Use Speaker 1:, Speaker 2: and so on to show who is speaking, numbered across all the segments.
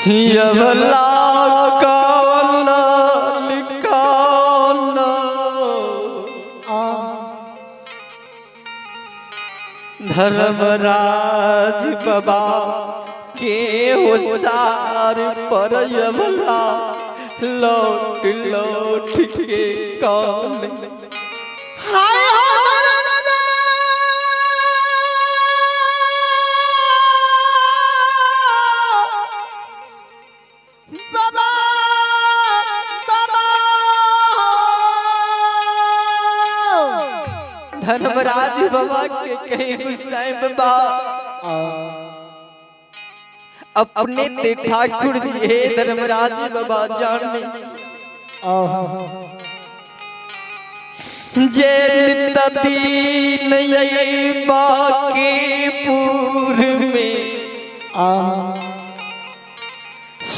Speaker 1: यवला कावला लिकावला धर्मराज बाबा के होसार पर यवला लौट लौट के कौन हाय धर्मराज बाबा के कहीं गुस्साए बाबा अपने ते ठाकुर जी हे धर्मराज बाबा जानने जे दीन यही बाकी पूर में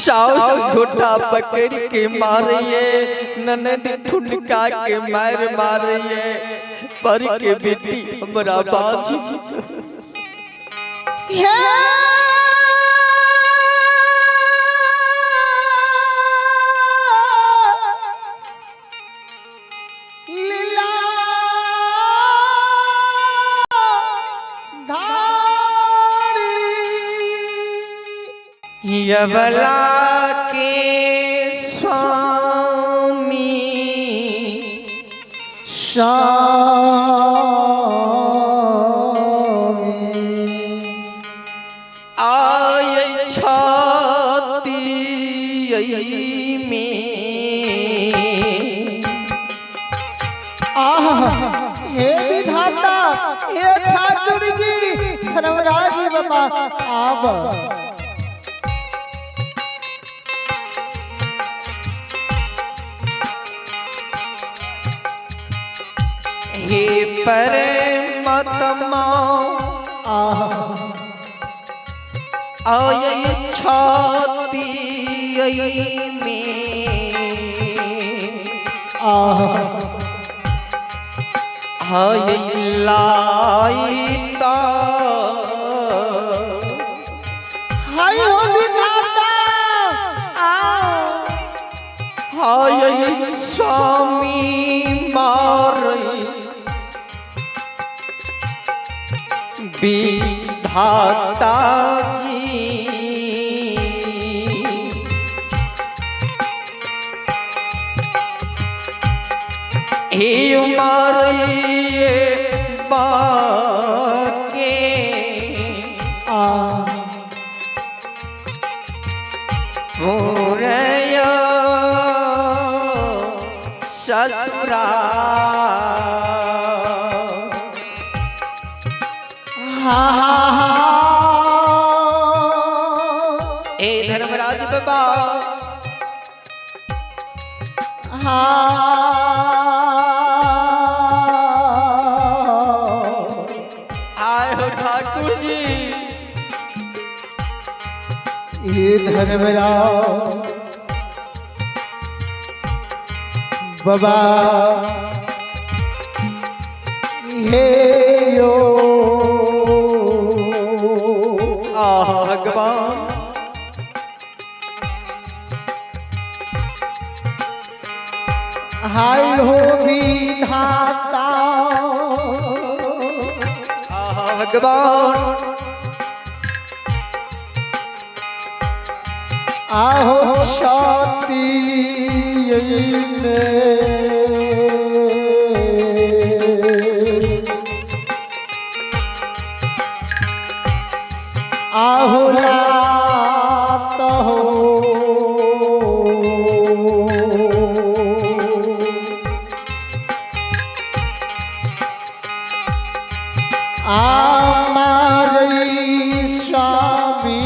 Speaker 1: साउस झोटा पकड़ के मारिए ननद ठुनका के मार मारिए पर के बेटी हमरा बाजी
Speaker 2: लीला धारी
Speaker 1: यवला के स्वामी आय छाती में
Speaker 2: हे विधाता हे ठाकुर जी धर्मराज बाबा आब
Speaker 1: हे परमात्मा आय छाती में हाय लाइता
Speaker 2: हाय हो विधाता
Speaker 1: हाय स्वामी मार विधाता जी हे मारिए बाके पूरया ससुरा ए धर्मराज बाबा आए हो ठाकुर जी
Speaker 2: ये धर्मराज बाबा हे यो
Speaker 1: भगवान
Speaker 2: हाय हो विधाता
Speaker 1: भगवान
Speaker 2: आहो शांति आहो लात हो आमारी स्वामी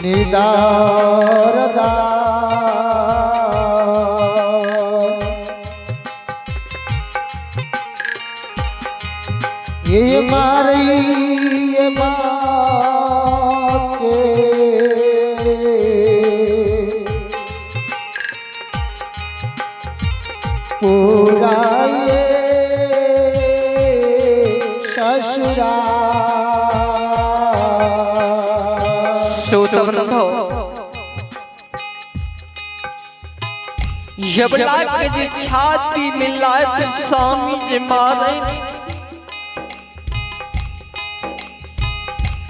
Speaker 2: निदारदा ये मारी ये बाके पूरा ये ससुरा
Speaker 1: श्रोतवृंदो यबला के जी छाती में लात स्वामी जी मारे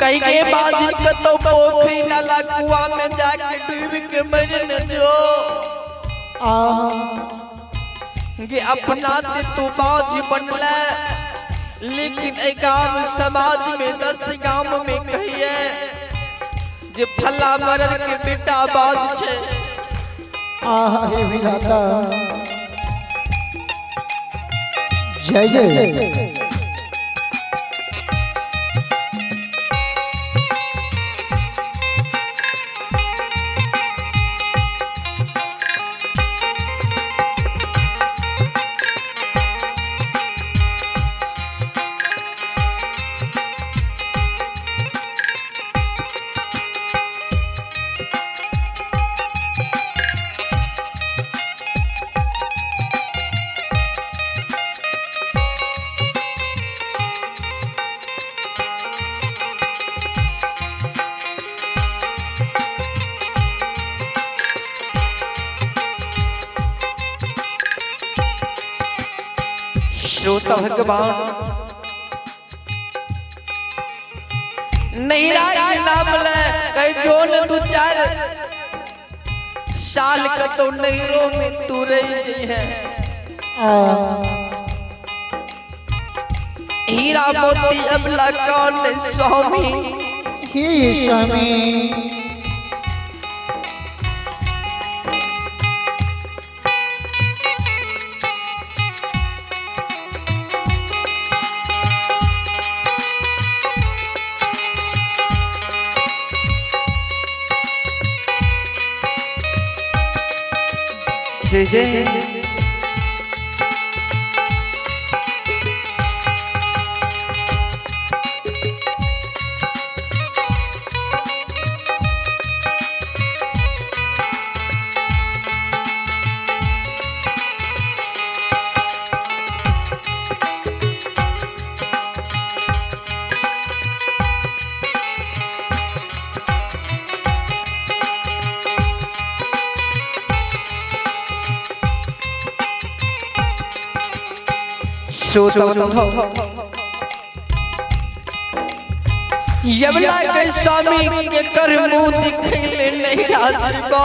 Speaker 1: कई के बाजी कतो पोखरी नाला कुआ में जाके डूब के मरन जो कि अपना ते तू बाजी बनला लेकिन ए गांव समाज में 10 गांव में कहिए जे फला मरन के बेटा बाज छे
Speaker 2: हे विधाता जय जय
Speaker 1: श्रोता भगवान नहीं राय नाम ले कई जोन दो 4 साल का तो नैरो में तू रही है हीरा मोती अबला कौन स्वामी
Speaker 2: हे स्वामी
Speaker 1: जय जय श्रोतवृंदो यबला के स्वामी के कर मुंह दिखले नहीं राजबा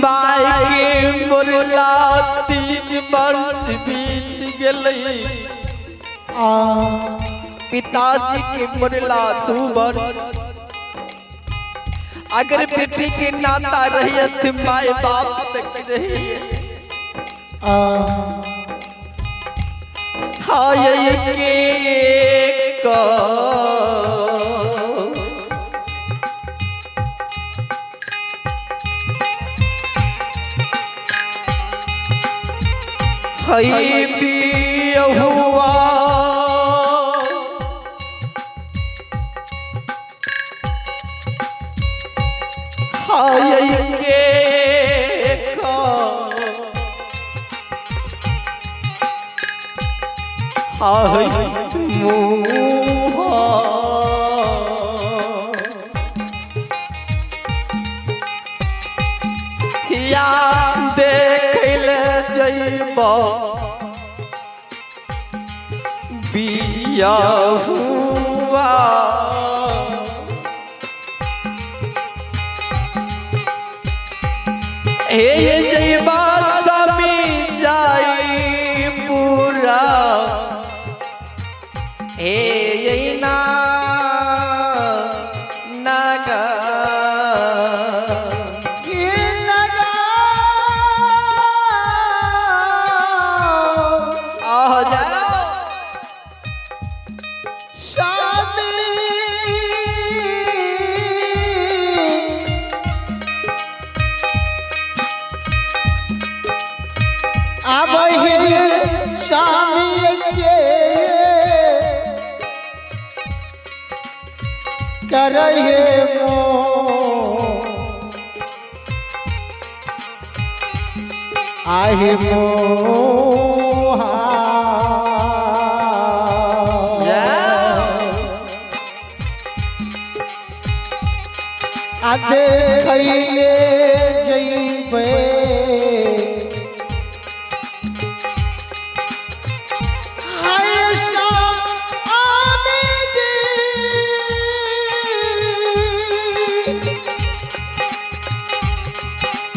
Speaker 1: माय के मुरला 3 वर्ष बीत गई पिताजी के मुरला 2 वर्ष अगर बेटी के नाता रहियत माय बाप तक रही हाय के का हाय भी हुआ हाय के हाय मुहा या देखले जइबा बिया हुआ हे जइबा समी जाई पूरा हे ना नागा आ जाओ
Speaker 2: अब हे स्वामी के करहे आहे मोहा आगे खैले जइबे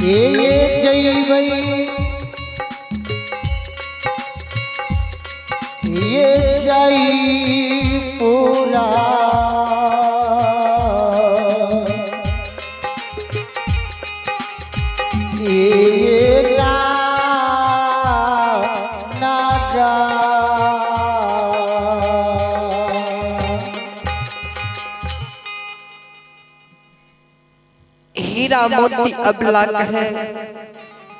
Speaker 2: ये जइबे ये जाई पूरा ये नागा
Speaker 1: हीरा मोती अबला है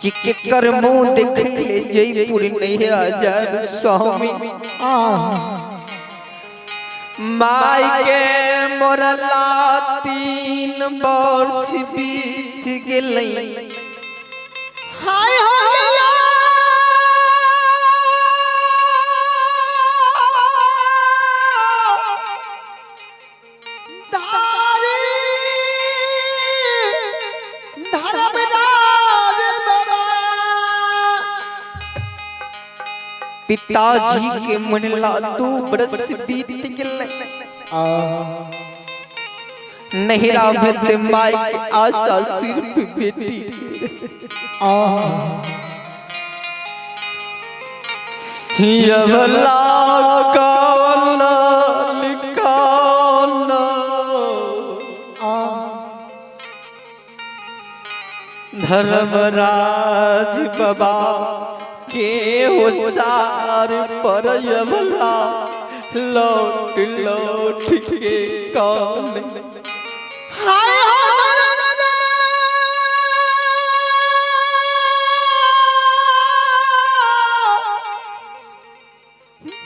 Speaker 1: जिके कर मुंह देख ले जयपुर नहीं आजार स्वामी माई के मोरला 3 वर्ष बीत गेलै
Speaker 2: हाय हाय
Speaker 1: पिताजी के मनला 2 बरस बीत गेलै नहिरा में माई के आशा सिर्फ बेटी यवला काला लिकाला धर्मराज बाबा के होसार पर यवला लौट लौट के कौन
Speaker 2: हाय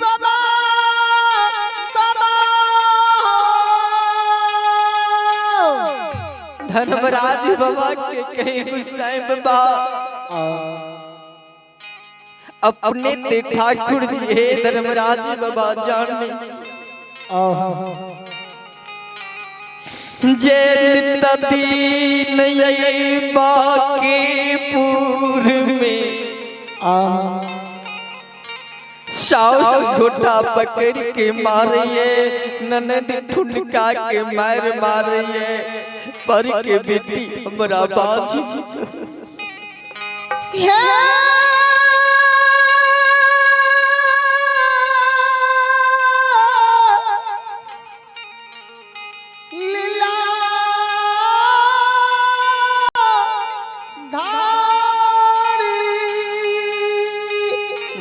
Speaker 2: बाबा बाबा
Speaker 1: धर्मराज बाबा के कहे गुस्साए बाबा अपने ते ठाकुर जी हे धर्मराज बाबा जाने जे दीन यही बाकी पूर में साउस झोटा पकड़ के मारिए ननद ठुनका के मार मारिए पर के बेटी हमरा बाजी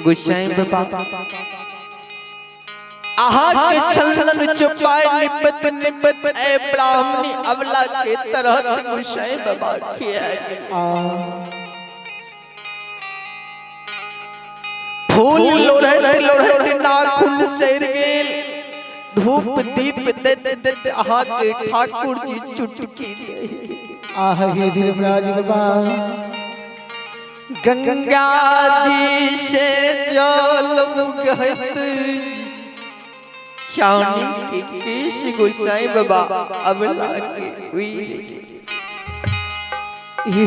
Speaker 1: गुस्साए बाबा आहा के चंदन चुपाए निपत निपत ए ब्राह्मणी अवला के तरह गुस्साए बाबा किया फूल लोढ़त नाखून सेर गेल धूप दीप दे आहा के ठाकुर जी चुटकी
Speaker 2: आह हे धर्मराज बाबा
Speaker 1: गंगा जी से जल गहत चानी के केश गोसाई बाबा अबला के हुई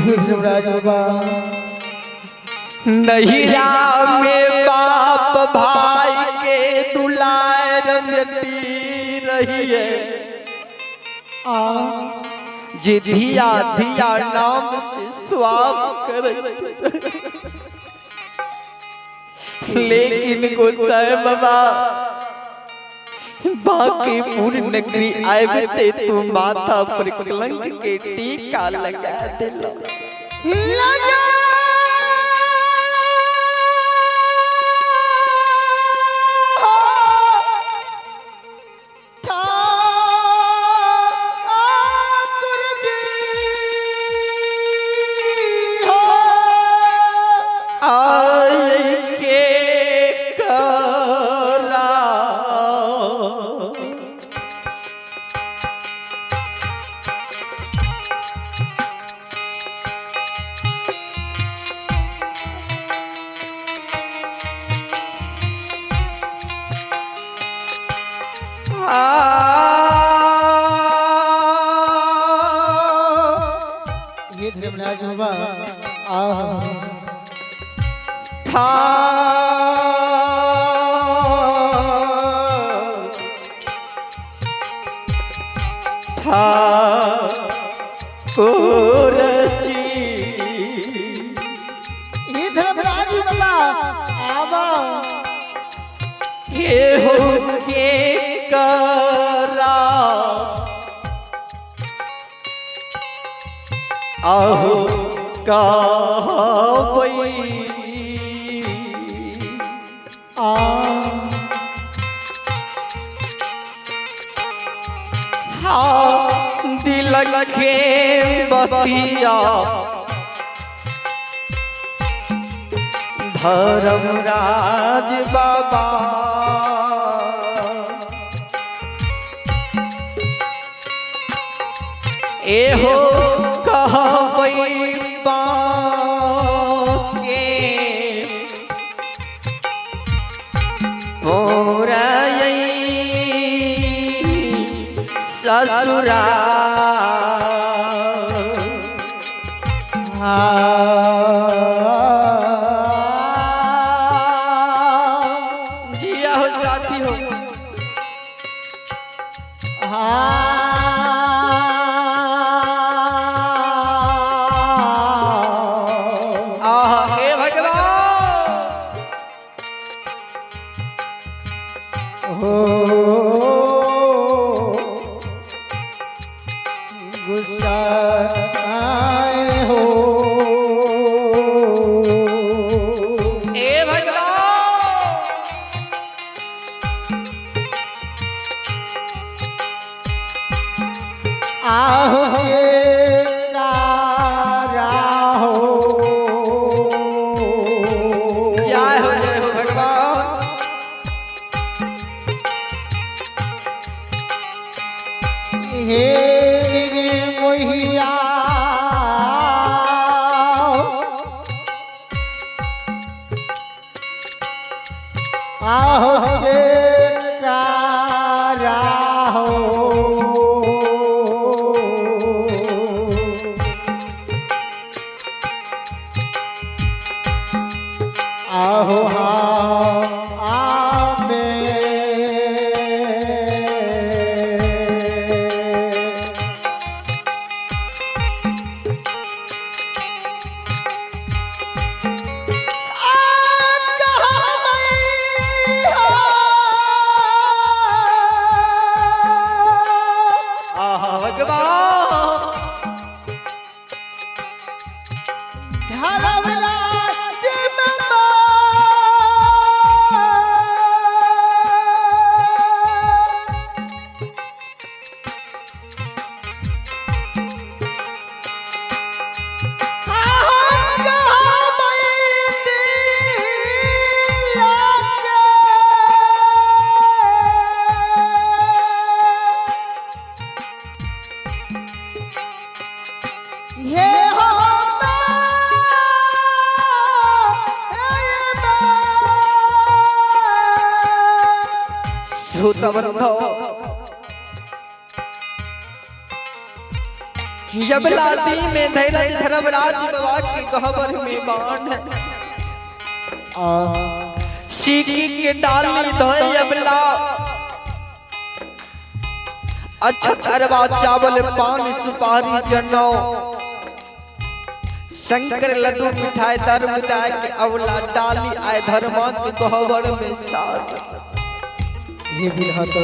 Speaker 2: धर्मराज बाबा
Speaker 1: नहिरा में बाप भाई के दुलार बेटी रही है जे धिया धिया नाम से स्वाब कर लेकिन गोसाई बाबा बाकी पूरी नगरी आए तू माथा पर कलंक के टीका लगा दिला ठाकुर जी
Speaker 2: ये धर्मराज बाबा आवा
Speaker 1: ये हो के करा आहो कहबई
Speaker 2: आ
Speaker 1: हाँ दिल के बतिया धर्मराज बाबा एहो कहबई बाके मोरई ससुरा जिया हो साथी हो आहा हे भगवान
Speaker 2: हो गुस्सा आए हो
Speaker 1: हे भगवान
Speaker 2: आहो ये राहो
Speaker 1: जय हो भगवान
Speaker 2: हे मोहिया आहो ये राहो आहो आमे
Speaker 1: आहा भगवान
Speaker 2: ये हो
Speaker 1: श्रोतबंधो जब लादी में धैर्य धर्मराज बाबा की गहवर में बाण सीकी के डाली धोए अबला अच्छा अरबा चावल पान सुपारी जनो शंकर लड्डू मिठाई दर मिठाई के अवला डाली आए धर्मा के गहवर में साज
Speaker 2: ये भी तो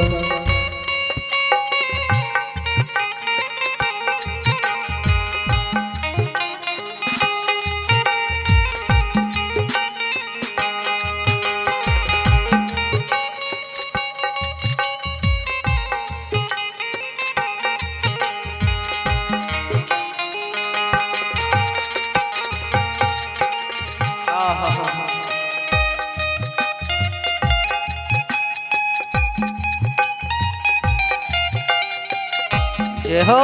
Speaker 1: जय हो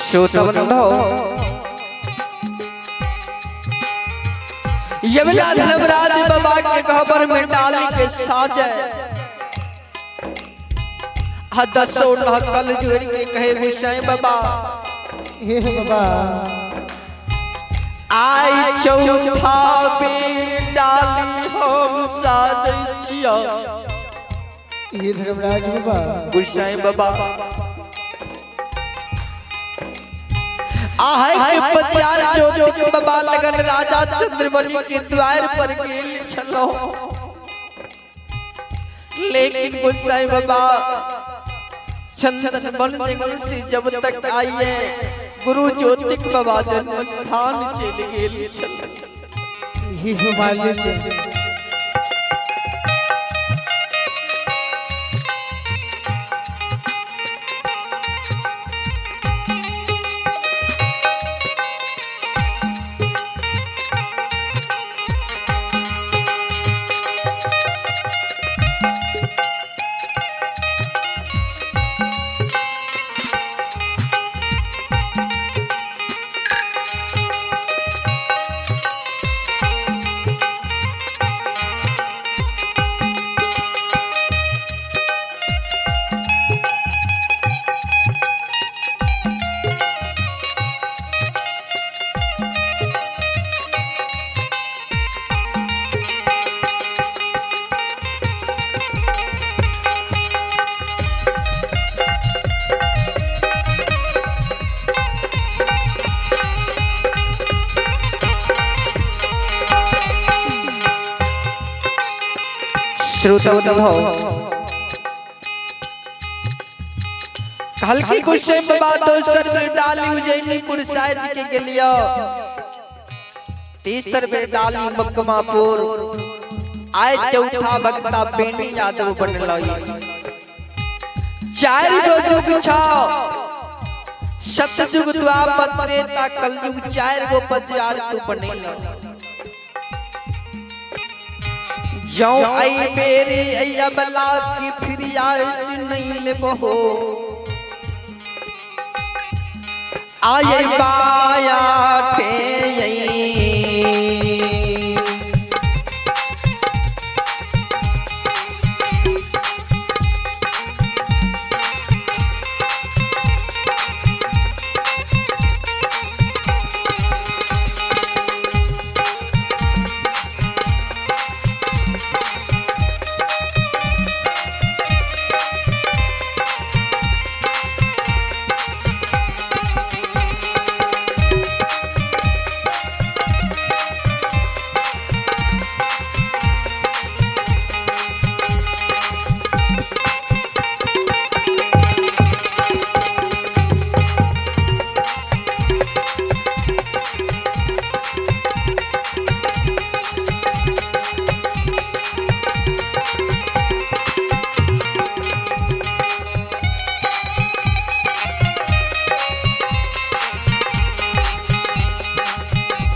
Speaker 1: श्रोतबंधो ये मिला धर्मराज बाबा के खबर में डाली के साजे दसो कल जोड़ के कहे गोसाई बाबा
Speaker 2: हे बाबा
Speaker 1: आई चौथा बेर डाली हम साजे छिया
Speaker 2: हे धर्मराज बाबा
Speaker 1: गोसाई बाबा आहे के बजार ज्योतिक बाबा लगन राजा चंद्रमणि के द्वार पर गेल छलो लेकिन गोसाई बाबा चंदन बन जंगल से जब तक आइए गुरु ज्योतिक बाबा जन्म स्थान चल गेल छल
Speaker 2: हे मालिक
Speaker 1: श्रोतबंधो हल्की गुस्से में बात दोसर में डाली उज्जैनीपुर साइड के गेलियो तीसर में डाली मकमापुर आय चौथा भक्ता बेनी यादव बनलो चार गो जुग छ सतयुग द्वापर त्रेता कलयुग चार गो बजार तू बनेला जो आई बेरी अया बला की फिर आयस नहीं ले बहो आये बाया टे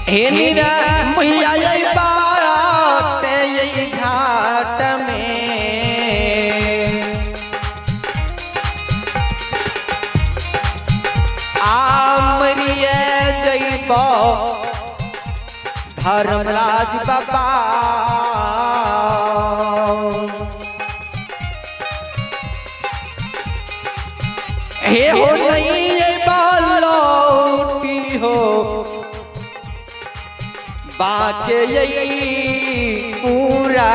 Speaker 1: हे नीरा मैया ये बात ये घाट में आमरिए जइबो धर्मराज बाबा हे हो नहीं ये बालोटी हो बाके यही पूरा